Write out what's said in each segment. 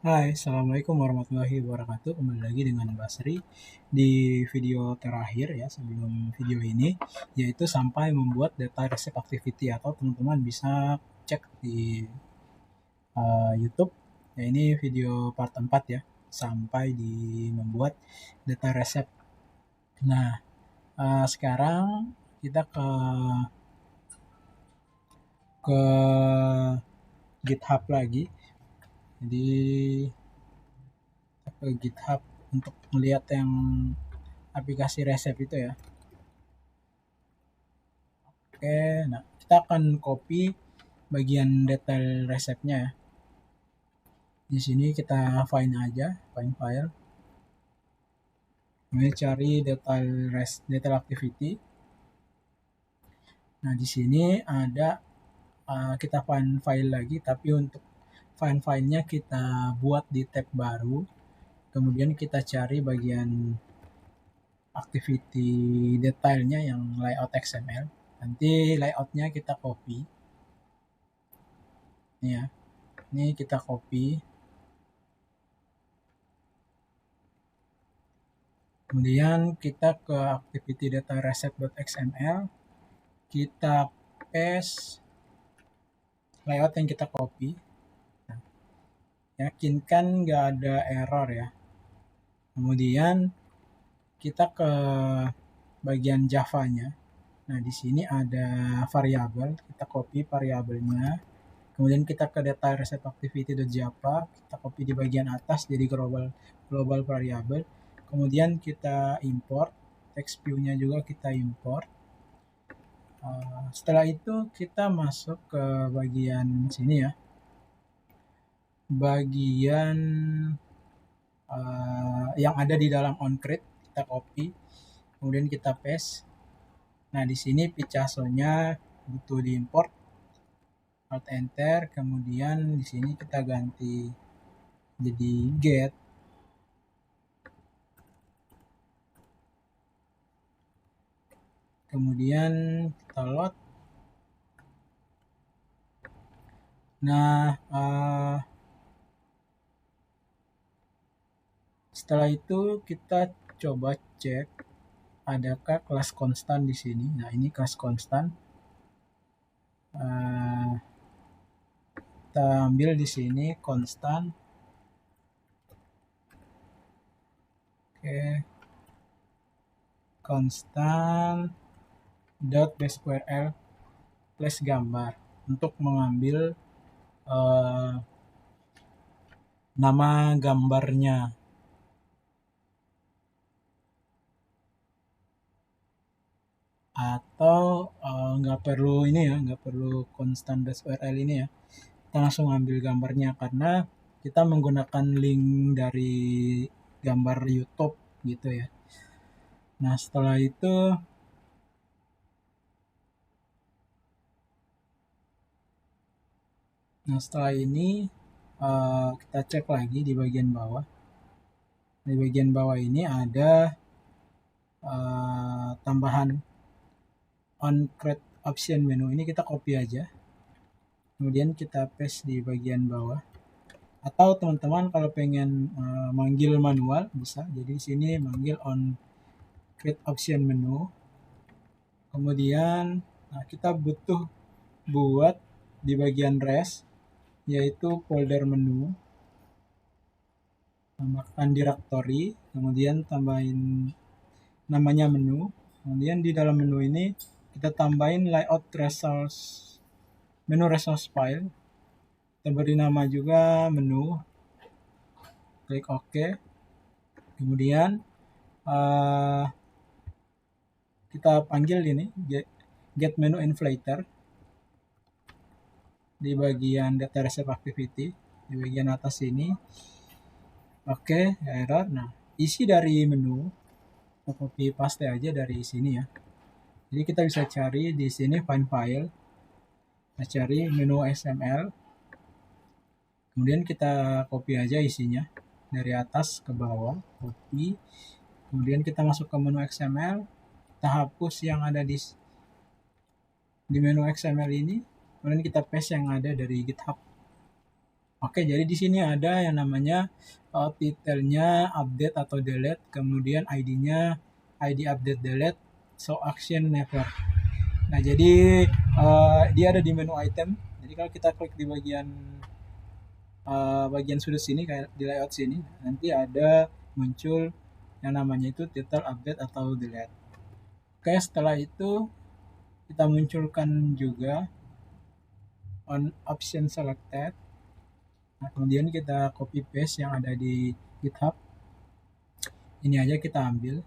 Hai, Assalamualaikum warahmatullahi wabarakatuh. Kembali lagi dengan Basri di video terakhir ya sebelum video ini, yaitu sampai membuat data resep activity atau teman-teman bisa cek di YouTube. Ya, ini video part 4 ya, sampai di membuat data resep. Nah, sekarang kita ke GitHub lagi. Jadi ke GitHub untuk melihat yang aplikasi resep itu ya. Oke, nah kita akan copy bagian detail resepnya ya. Di sini kita find aja, find file. Kemudian cari detail activity. Nah, di sini ada kita find file lagi, tapi untuk find filenya kita buat di tab baru. Kemudian kita cari bagian activity detailnya yang layout XML. Nanti layoutnya kita copy. Ini ya, ini kita copy. Kemudian kita ke activity data reset.xml, kita paste layout yang kita copy. Nah, yakinkan nggak ada error ya. Kemudian kita ke bagian Java-nya. Nah, di sini ada variabel, kita copy variabelnya. Kemudian kita ke data reset activity.java, kita copy di bagian atas jadi global variable. Kemudian kita import, text view-nya juga kita import. Setelah itu kita masuk ke bagian sini ya, bagian yang ada di dalam onCreate, kita copy, kemudian kita paste. Nah, di sini Picasso-nya butuh diimport, Alt Enter, kemudian di sini kita ganti jadi get. Kemudian kita load. Nah, setelah itu kita coba cek adakah kelas konstan di sini. Nah, ini kelas konstan. Kita ambil di sini konstan. Oke. Konstan dot bsql plus gambar untuk mengambil nama gambarnya. Atau nggak perlu ini ya, nggak perlu konstan URL ini ya. Kita langsung ambil gambarnya karena kita menggunakan link dari gambar YouTube gitu ya. Nah, setelah itu ini kita cek lagi di bagian bawah. Di bagian bawah ini ada tambahan on create option menu. Ini kita copy aja. Kemudian kita paste di bagian bawah. Atau teman-teman kalau pengen manggil manual bisa. Jadi di sini manggil on create option menu. Kemudian kita butuh buat di bagian res yaitu folder menu. Tambahkan directory, kemudian tambahin namanya menu. Kemudian di dalam menu ini kita tambahin layout resource menu resource file. Kita beri nama juga menu. Klik OK. Kemudian kita panggil ini get menu inflator di bagian data reset activity di bagian atas ini. Oke, error. Nah, isi dari menu kita copy paste aja dari sini ya. Jadi kita bisa cari di sini find file. Kita cari menu XML. Kemudian kita copy aja isinya dari atas ke bawah, copy. Kemudian kita masuk ke menu XML. Kita hapus yang ada di menu XML ini. Kemudian kita paste yang ada dari GitHub. Oke, jadi di sini ada yang namanya titelnya update atau delete, kemudian ID-nya ID update delete, show action never. Nah, jadi dia ada di menu item. Jadi kalau kita klik di bagian sudut sini kayak di layout sini, nanti ada muncul yang namanya itu title update atau delete. Oke, setelah itu kita munculkan juga on option selected. Nah, kemudian kita copy paste yang ada di GitHub. Ini aja kita ambil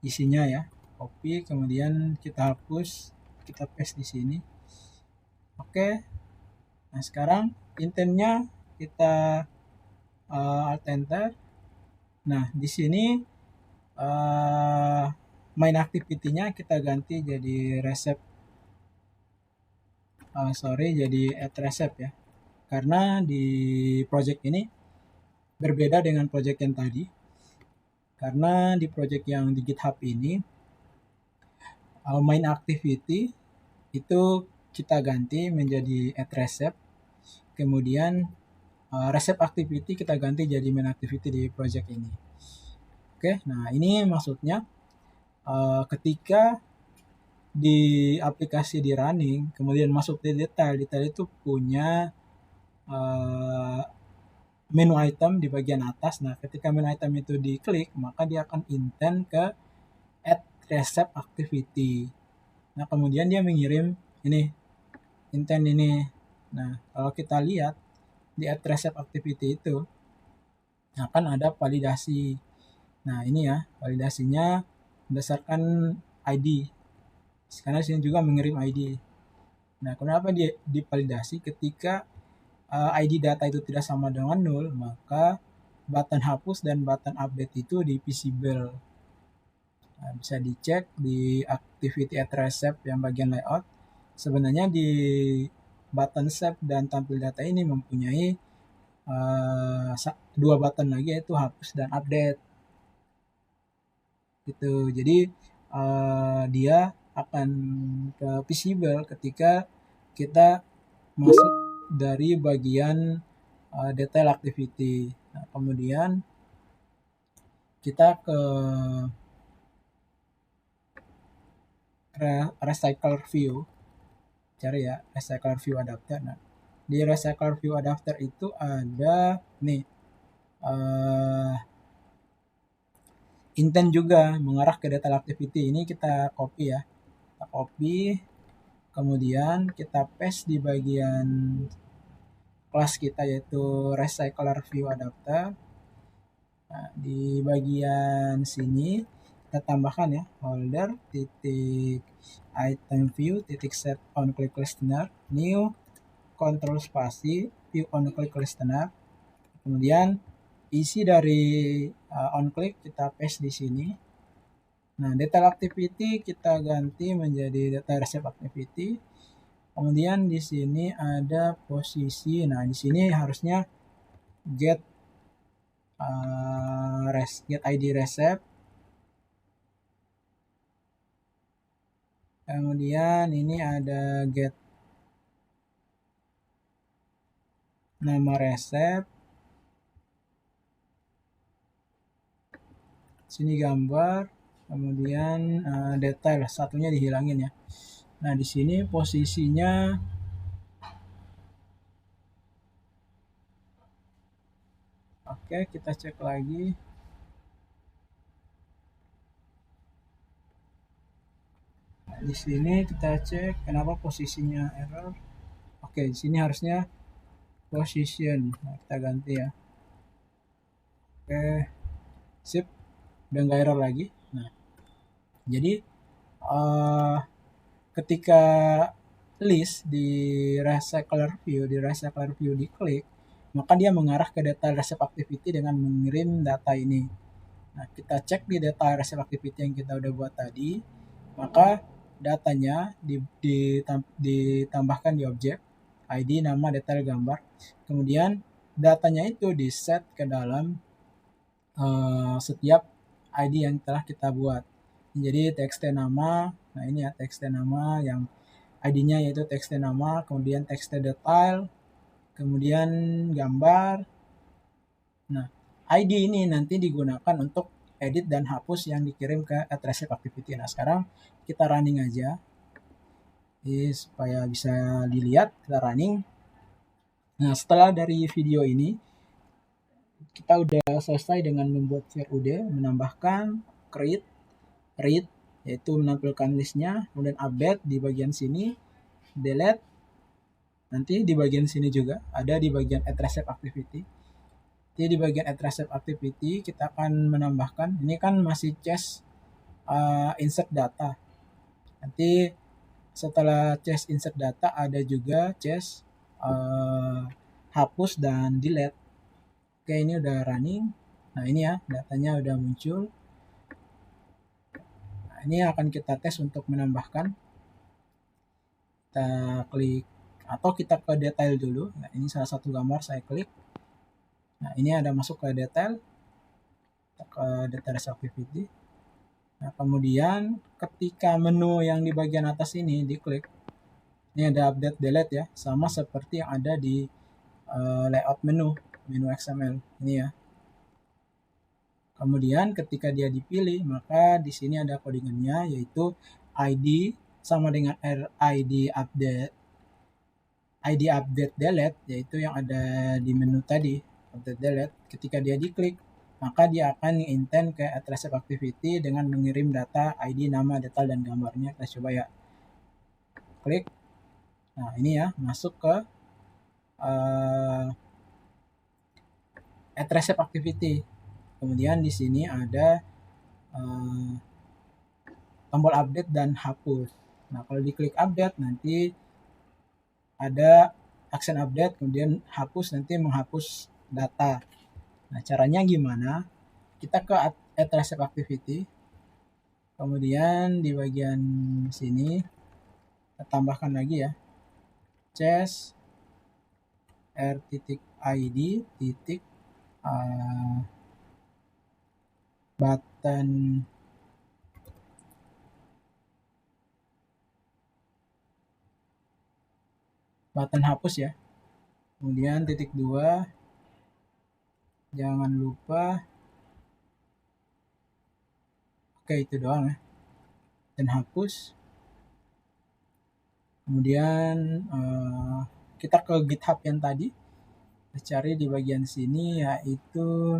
isinya ya. Copy, kemudian kita hapus, kita paste di sini. Oke. Nah, sekarang intentnya kita alt enter. Nah, di sini main activity-nya kita ganti jadi recept jadi add recept ya. Karena di project ini berbeda dengan project yang tadi. Karena di project yang di GitHub ini main activity itu kita ganti menjadi add recept. Kemudian recept activity kita ganti jadi main activity di project ini. Oke, nah ini maksudnya ketika di aplikasi di running, kemudian masuk di detail itu punya menu item di bagian atas. Nah, ketika menu item itu diklik, maka dia akan intent ke add recept activity. Nah, kemudian dia mengirim ini intent ini. Nah, kalau kita lihat di add recept activity itu akan ada validasi. Nah, ini ya, validasinya berdasarkan ID. Karena sini juga mengirim ID. Nah, kenapa dia divalidasi? Ketika ID data itu tidak sama dengan 0, maka button hapus dan button update itu divisible. Nah, bisa dicek di activity at recept yang bagian layout. Sebenarnya di button save dan tampil data ini mempunyai dua button lagi, yaitu hapus dan update. Gitu. Jadi dia akan ke visible ketika kita masuk dari bagian detail activity. Nah, kemudian kita ke recycler view, cari ya recycler view adapter. Nah, di recycler view adapter itu ada nih intent juga mengarah ke detail activity. Ini kita copy ya, kita copy, kemudian kita paste di bagian kelas kita, yaitu recycler view adapter. Nah, di bagian sini kita tambahkan ya holder titik item view titik set on click listener new control spasi view on click listener. Kemudian isi dari on click kita paste di sini. Nah, detail activity kita ganti menjadi data recept activity. Kemudian di sini ada posisi. Nah, di sini harusnya get ID recept. Kemudian ini ada get nama resep. Sini gambar, kemudian detail satunya dihilangin ya. Nah, di sini posisinya oke, kita cek lagi. Nah, di sini kita cek kenapa posisinya error. Oke, di sini harusnya position. Nah, kita ganti ya. Oke, sip, udah nggak error lagi. Nah, jadi ketika list di recycler view diklik, maka dia mengarah ke data recept activity dengan mengirim data ini. Nah, kita cek di data recept activity yang kita udah buat tadi, maka datanya ditambahkan di objek ID, nama, detail, gambar. Kemudian datanya itu di set ke dalam setiap ID yang telah kita buat. Jadi txt nama, nah ini ya txt nama yang ID-nya yaitu txt nama, kemudian txt detail, kemudian gambar. Nah, ID ini nanti digunakan untuk edit dan hapus yang dikirim ke @receptActivity. Nah, sekarang kita running aja. Jadi, supaya bisa dilihat, kita running. Nah, setelah dari video ini, kita udah selesai dengan membuat CRUD, menambahkan create, read, yaitu menampilkan listnya, kemudian update di bagian sini, delete, nanti di bagian sini juga, ada di bagian @receptActivity. Jadi di bagian @receptActivity kita akan menambahkan, ini kan masih chest insert data. Nanti setelah chest insert data ada juga chest hapus dan delete. Oke, ini udah running. Nah, ini ya, datanya udah muncul. Nah, ini akan kita tes untuk menambahkan. Kita klik, atau kita ke detail dulu. Nah, ini salah satu gambar saya klik. Nah, ini ada masuk ke detail. Kita ke detail activity. Nah, kemudian ketika menu yang di bagian atas ini diklik, ini ada update delete ya, sama seperti yang ada di layout menu XML ini ya. Kemudian ketika dia dipilih, maka di sini ada codingannya, yaitu ID sama dengan ID update delete, yaitu yang ada di menu tadi, update delete. Ketika dia diklik, maka dia akan nge-intent ke @receptActivity dengan mengirim data ID, nama, detail, dan gambarnya. Kita coba ya. Klik. Nah, ini ya, masuk ke @receptActivity. Kemudian di sini ada tombol update dan hapus. Nah, kalau diklik update nanti ada action update, kemudian hapus nanti menghapus data. Nah, caranya gimana? Kita ke @receptActivity. Kemudian di bagian sini kita tambahkan lagi ya. Chest r.id button hapus ya. Kemudian titik 2, jangan lupa, oke itu doang ya, dan hapus. Kemudian kita ke GitHub yang tadi, kita cari di bagian sini yaitu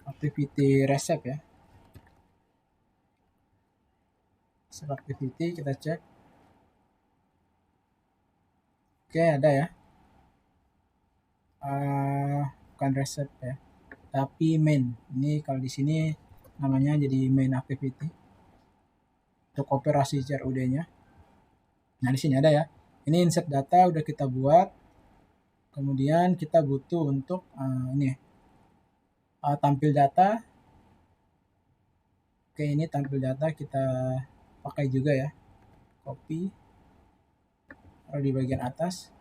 activity recept ya. Activity kita cek. Oke, ada ya. Bukan recept ya, tapi main. Ini kalau di sini namanya jadi main activity untuk operasi CRUD-nya. Nah, di sini ada ya. Ini insert data udah kita buat. Kemudian kita butuh untuk ini tampil data. Oke, ini tampil data kita pakai juga ya. Copy. Taruh di bagian atas.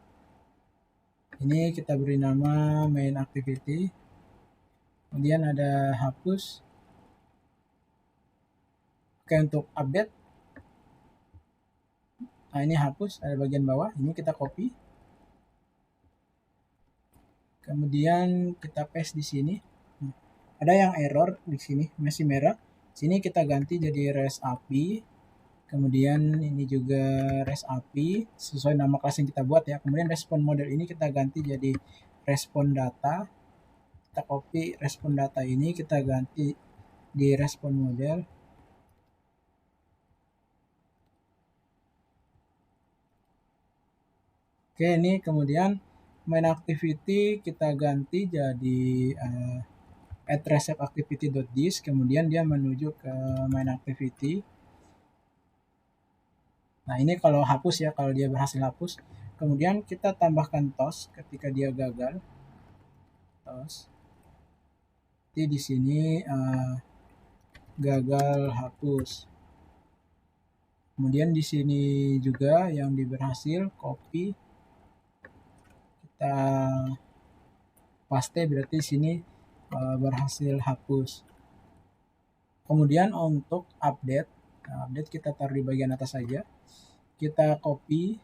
Ini kita beri nama main activity. Kemudian ada hapus. Oke, untuk update. Nah, ini hapus, ada bagian bawah. Ini kita copy. Kemudian kita paste di sini. Ada yang error di sini, masih merah. Sini kita ganti jadi REST API. Kemudian ini juga REST API sesuai nama kelas yang kita buat ya. Kemudian respon model ini kita ganti jadi respon data. Kita copy respon data ini, kita ganti di respon model. Oke, ini kemudian main activity kita ganti jadi @receptActivity.this, kemudian dia menuju ke main activity. Nah, ini kalau hapus ya, kalau dia berhasil hapus. Kemudian kita tambahkan toast ketika dia gagal. Toast. Jadi di sini gagal hapus. Kemudian di sini juga yang berhasil copy. Kita paste, berarti di sini berhasil hapus. Kemudian untuk update, Nah, update kita taruh di bagian atas saja. Kita copy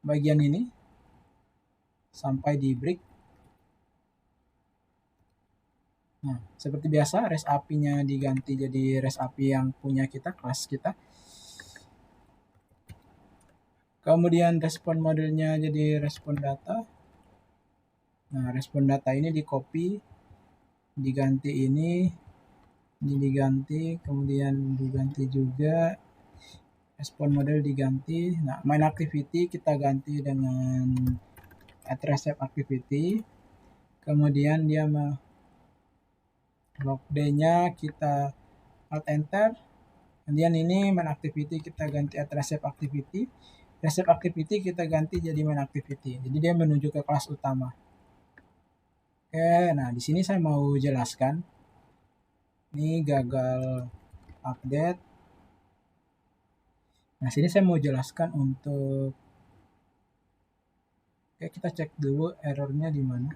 bagian ini sampai di break. Nah, seperti biasa REST API-nya diganti jadi REST API yang punya kita, kelas kita. Kemudian respon modelnya jadi respon data. Nah, respon data ini di copy, diganti ini diganti, kemudian diganti juga, respon model diganti. Nah, main activity kita ganti dengan atRecep activity. Kemudian dia log day-nya kita alt enter. Kemudian ini main activity kita ganti atRecep activity. Recep activity kita ganti jadi main activity. Jadi dia menuju ke kelas utama. Oke, nah di sini saya mau jelaskan. Ini gagal update. Nah, sini saya mau jelaskan untuk oke, kita cek dulu errornya di mana.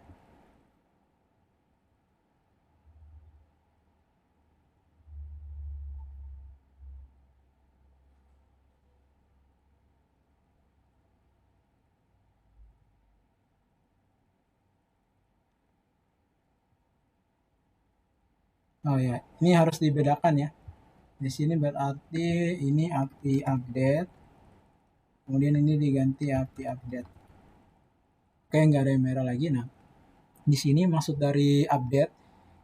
Oh ya, ini harus dibedakan ya. Di sini berarti ini API update, kemudian ini diganti API update. Oke, nggak ada yang merah lagi. Nah, di sini maksud dari update.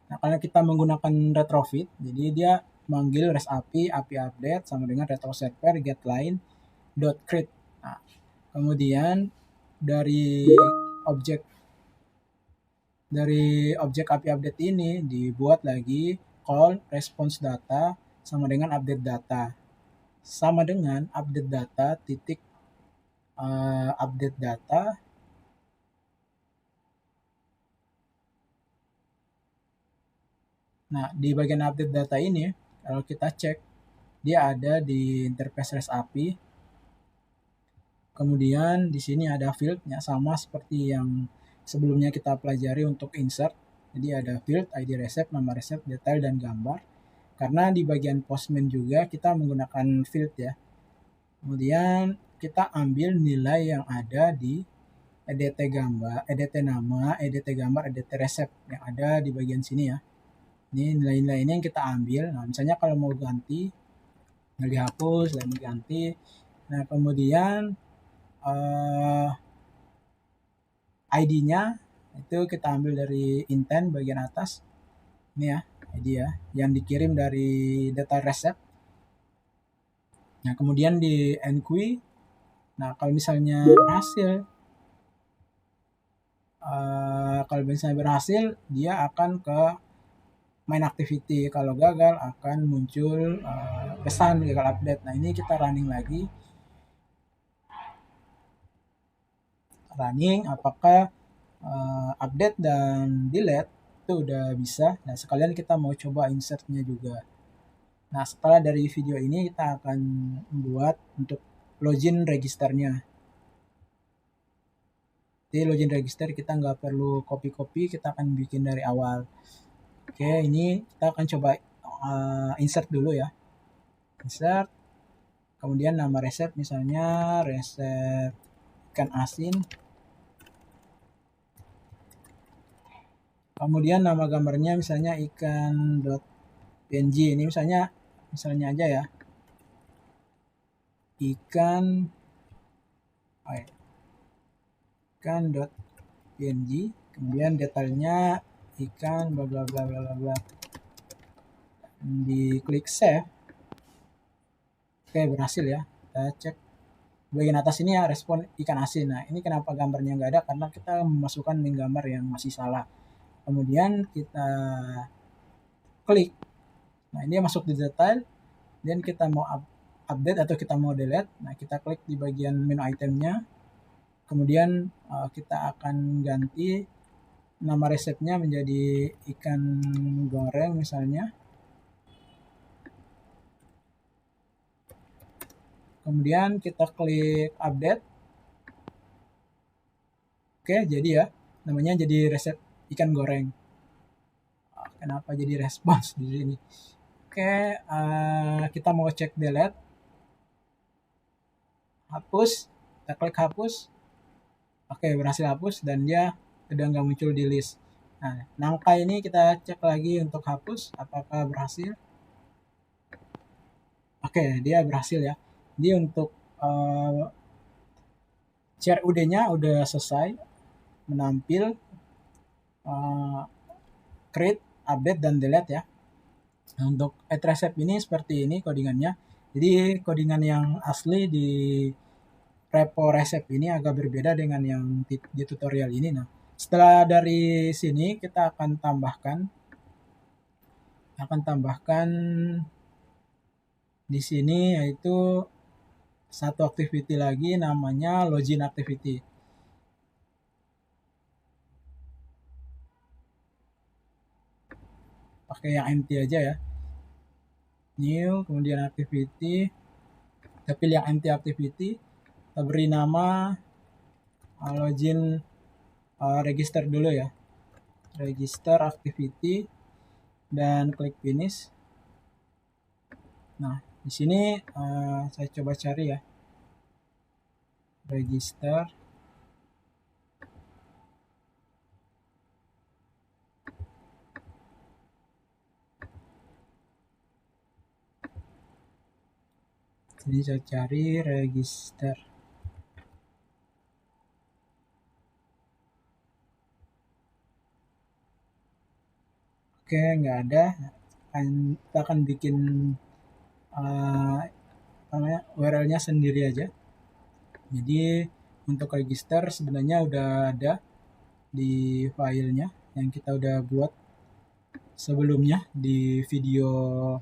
Nah, karena kita menggunakan retrofit, jadi dia manggil REST API, API update sama dengan retro server getLine dot create. Nah, kemudian dari objek API update ini dibuat lagi call response data sama dengan update data, sama dengan update data titik update data. Nah, di bagian update data ini kalau kita cek dia ada di interface REST API. Kemudian di sini ada fieldnya sama seperti yang sebelumnya kita pelajari untuk insert. Jadi ada field, ID resep, nama resep, detail, dan gambar. Karena di bagian postman juga kita menggunakan field ya. Kemudian kita ambil nilai yang ada di edt gambar, edt nama, edt gambar, edt resep yang ada di bagian sini ya. Ini nilai-nilai ini yang kita ambil. Nah, misalnya kalau mau ganti, nggak dihapus dan diganti. Nah, kemudian ID-nya itu kita ambil dari intent bagian atas. Ini ya, ID ya, yang dikirim dari data resep. Nah, kemudian di enqueue. Nah, kalau misalnya berhasil, dia akan ke main activity. Kalau gagal akan muncul pesan gagal update. Nah, ini kita running lagi. Running apakah update dan delete itu udah bisa. Nah, sekalian kita mau coba insertnya juga. Nah, setelah dari video ini kita akan membuat untuk login registernya. Jadi login register kita nggak perlu copy-copy, kita akan bikin dari awal. Oke, ini kita akan coba insert dulu ya. Insert, kemudian nama resep misalnya resep ikan asin. Kemudian nama gambarnya misalnya ikan.png. Ini misalnya aja ya. Ikan.png. Kemudian detailnya ikan bla bla bla bla bla. Diklik save. Oke, berhasil ya. Kita cek bagian atas ini ya, respon ikan asin. Nah, ini kenapa gambarnya nggak ada, karena kita memasukkan link gambar yang masih salah. Kemudian kita klik. Nah, ini masuk di detail. Dan kita mau update atau kita mau delete. Nah, kita klik di bagian menu itemnya. Kemudian kita akan ganti nama resepnya menjadi ikan goreng misalnya. Kemudian kita klik update. Oke, jadi ya, namanya jadi resep ikan goreng. Kenapa jadi respons di sini? Oke, kita mau cek delete, hapus, kita klik hapus. Oke, berhasil hapus dan dia udah nggak muncul di list. Nah, nangka ini kita cek lagi untuk hapus, apakah berhasil. Oke, dia berhasil ya. Jadi untuk CRUD-nya udah selesai, menampil, create, update, dan delete ya. Nah, untuk add recipe ini seperti ini codingannya. Jadi codingan yang asli di repo resep ini agak berbeda dengan yang di tutorial ini. Nah, setelah dari sini kita akan tambahkan di sini yaitu satu activity lagi namanya login activity. Pakai yang empty aja ya. New, kemudian activity. Kita pilih yang empty activity. Kita beri nama login register dulu ya. Register activity dan klik finish. Nah, di sini saya coba cari ya. Register. Jadi saya cari register. Oke, nggak ada. Kita akan bikin URL-nya sendiri aja. Jadi untuk register sebenarnya udah ada di filenya yang kita udah buat sebelumnya di video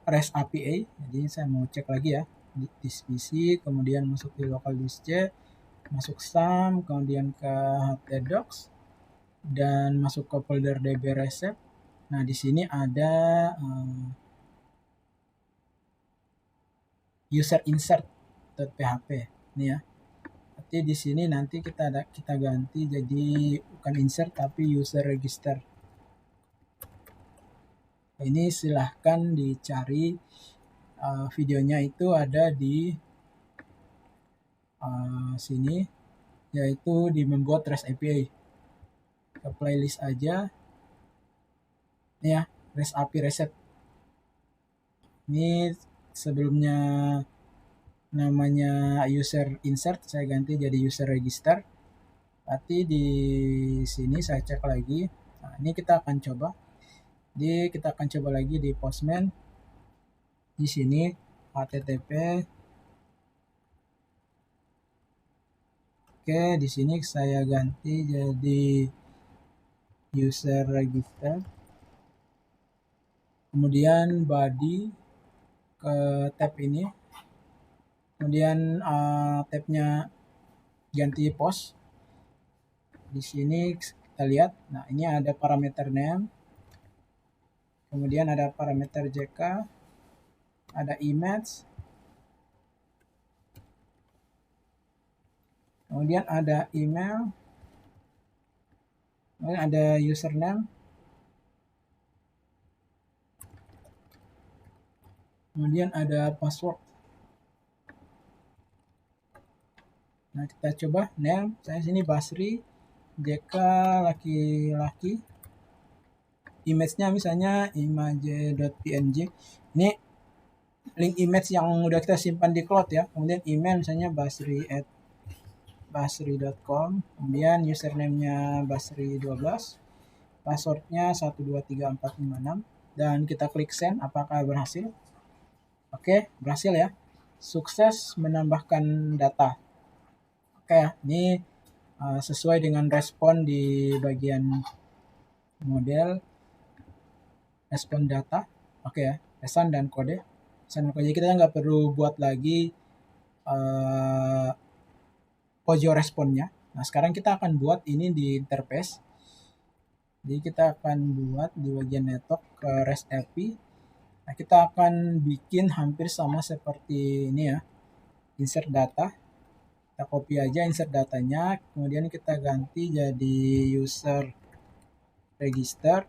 REST API. Jadi saya mau cek lagi ya di disk PC, kemudian masuk di local disk C, masuk SAM, kemudian ke htdocs dan masuk ke folder db recipe. Nah, di sini ada user insert.php ini ya. Berarti di sini nanti kita ganti jadi bukan insert tapi user register. Ini silahkan dicari videonya itu ada di sini, yaitu di membuat REST API. Ke playlist aja. Ini ya, REST API reset. Ini sebelumnya namanya user insert, saya ganti jadi user register. Berarti di sini saya cek lagi. Nah, ini kita akan coba. Jadi kita akan coba lagi di Postman. Di sini http. Oke, di sini saya ganti jadi user register. Kemudian body ke tab ini. Kemudian tabnya ganti post. Di sini kita lihat. Nah, ini ada parameter name. Kemudian ada parameter JK. Ada image. Kemudian ada email. Kemudian ada username. Kemudian ada password. Nah, kita coba name. Saya sini Basri. JK laki-laki. Image-nya misalnya image.png. Ini link image yang udah kita simpan di cloud ya. Kemudian email misalnya basri@basri.com. Kemudian username-nya basri12. Passwordnya 123456. Dan kita klik send. Apakah berhasil? Oke, berhasil ya. Sukses menambahkan data. Oke ya, ini sesuai dengan respon di bagian model respon data. Oke ya, pesan dan kode. Pesan dan kode kita nggak perlu buat lagi Pojo responnya. Nah, sekarang kita akan buat ini di interface. Jadi kita akan buat di bagian network ke REST API. Nah, kita akan bikin hampir sama seperti ini ya. Insert data. Kita copy aja insert datanya, kemudian kita ganti jadi user register.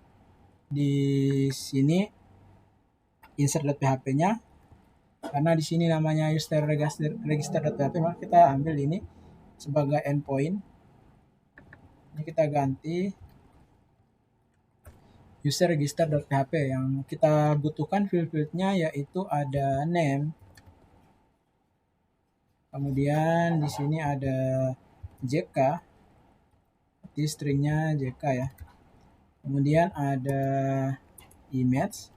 di sini insert.php-nya, karena di sini namanya user register.php, maka kita ambil ini sebagai endpoint. Ini kita ganti user register.php. Yang kita butuhkan field-fieldnya yaitu ada name, kemudian di sini ada JK, di stringnya JK ya. Kemudian ada image,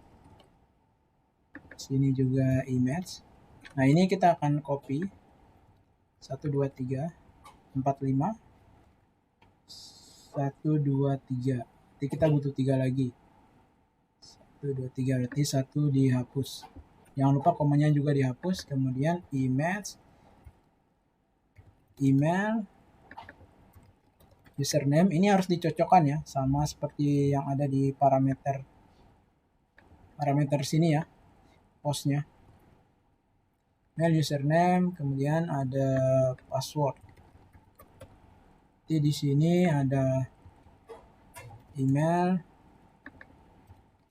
sini juga image. Nah, ini kita akan copy 1 2 3 4 5 1 2 3. Nanti kita butuh 3 lagi. 1 2 3, berarti 1 dihapus. Jangan lupa komanya juga dihapus. Kemudian image, email, username. Ini harus dicocokkan ya, sama seperti yang ada di parameter sini ya, hostnya. Email, username, kemudian ada password. Jadi di sini ada email,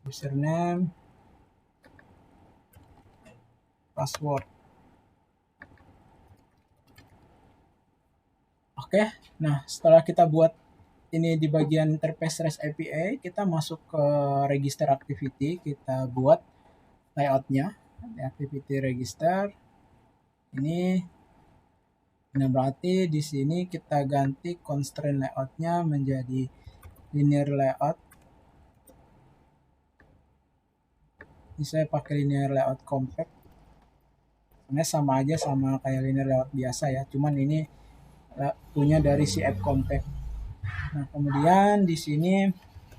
username, password. Oke, nah setelah kita buat ini di bagian interface REST API, kita masuk ke register activity, kita buat layoutnya, activity register. Ini, nah berarti di sini kita ganti constraint layoutnya menjadi linear layout. Ini saya pakai linear layout compact. Ini sama aja sama kayak linear layout biasa ya, cuman ini punya dari si app compact. Nah, kemudian di sini,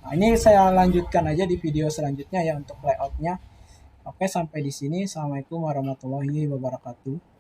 nah ini saya lanjutkan aja di video selanjutnya ya untuk layoutnya. Oke, sampai di sini. Assalamualaikum warahmatullahi wabarakatuh.